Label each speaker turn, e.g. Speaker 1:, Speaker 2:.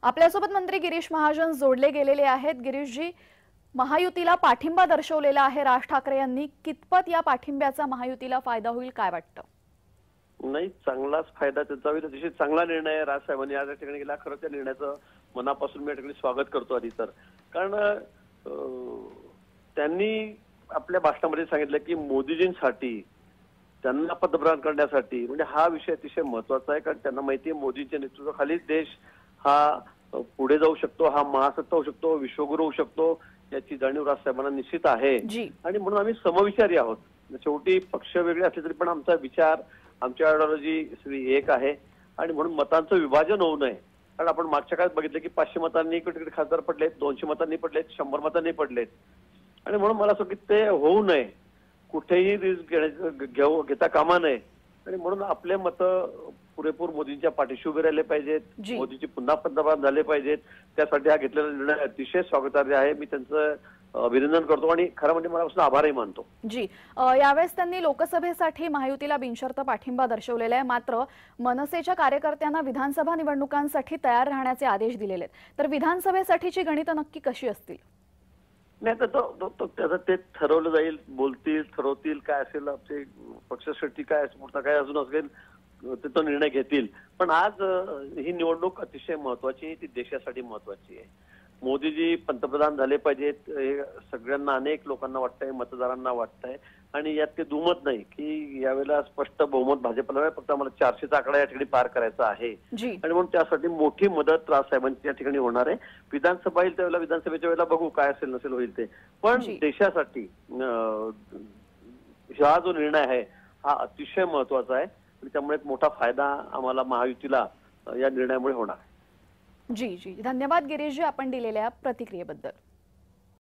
Speaker 1: आपल्यासोबत मंत्री गिरीश महाजन जोडले गेलेले आहेत। गिरीशजी, महायुतीला पाठिंबा दर्शवलेला आहे राज ठाकरे यांनी, कितपत या पाठिंब्याचा महायुतीला फायदा होईल काय वाटतं?
Speaker 2: नाही, चांगलाच फायदा त्याचा होईल। अतिशय चांगला निर्णय आहे राज साहेबांनी आज या ठिकाणी केला। खरं त्या निर्णयाचं मनापासून मी या ठिकाणी स्वागत करतो आधी तर, कारण त्यांनी आपल्या भाषणामध्ये सांगितलं की मोदीजींसाठी त्यांना पंतप्रधान करण्यासाठी म्हणजे हा विषय अतिशय महत्वाचा आहे, कारण त्यांना माहिती आहे मोदींच्या नेतृत्वाखालीच देश हा पुढे जाऊ शकतो, हा महासत्ता होऊ शकतो, विश्वगुरू होऊ शकतो, याची जाणीव राज साहेबांना निश्चित आहे। आणि म्हणून आम्ही समविचारी आहोत। शेवटी पक्ष वेगळे असले तरी पण आमचा विचार, आमची आयडिओलॉजी सगळी एक आहे आणि म्हणून मतांचं विभाजन होऊ नये। कारण आपण मागच्या काळात बघितलं की 500 मतांनी इकडे खासदार पडलेत, 200 मतांनी पडलेत, 100 मतांनी पडलेत आणि म्हणून मला असं की ते होऊ नये, कुठेही रिस्क घेता कामा नये आणि म्हणून आपले मत पुरेपूर मोदींच्या पाठीशी उभे राहिले पाहिजेत, मोदींची पुन्हा पंतप्रधान झाले पाहिजेत। त्यासाठी हा घेतलेला निर्णय अतिशय स्वागतार्ह आहे। मी त्यांचं अभिनंदन करतो आणि खरं म्हणजे मनापासून आभारही मानतो।
Speaker 1: जी, यावेळेस त्यांनी लोकसभेसाठी महायुतीला बिनशर्त पाठिंबा दर्शवलेला आहे, मात्र मनसेच्या कार्यकर्त्यांना विधानसभा निवडणुकांसाठी तयार राहण्याचे आदेश दिलेले आहेत। तर विधानसभेसाठीची गणितं नक्की कशी असतील?
Speaker 2: नाही तर त्याचं ते ठरवलं जाईल, बोलतील, ठरवतील काय असेल, आमचे पक्षश्रेष्ठी काय असेल, काय अजून असेल ते तो निर्णय घेतील। पण आज ही निवडणूक अतिशय महत्वाची आहे, ती देशासाठी महत्वाची आहे। मोदीजी पंतप्रधान झाले पाहिजेत हे सगळ्यांना, अनेक लोकांना वाटतंय, मतदारांना वाटतंय आणि यात ते दुमत नाही की यावेळेला स्पष्ट बहुमत भाजपला आहे, फक्त आम्हाला 400चा आकडा या ठिकाणी पार करायचा आहे आणि म्हणून त्यासाठी मोठी मदत राज साहेबांची या ठिकाणी होणार आहे। विधानसभा येईल त्यावेळेला, विधानसभेच्या वेळेला बघू काय असेल नसेल होईल ते, पण देशासाठी हा जो निर्णय आहे हा अतिशय महत्वाचा आहे आणि त्यामुळे एक मोठा फायदा आम्हाला महायुतीला या निर्णयामुळे होणार आहे।
Speaker 1: जी, धन्यवाद गिरीशजी आपण दिलेल्या प्रतिक्रियेबद्दल।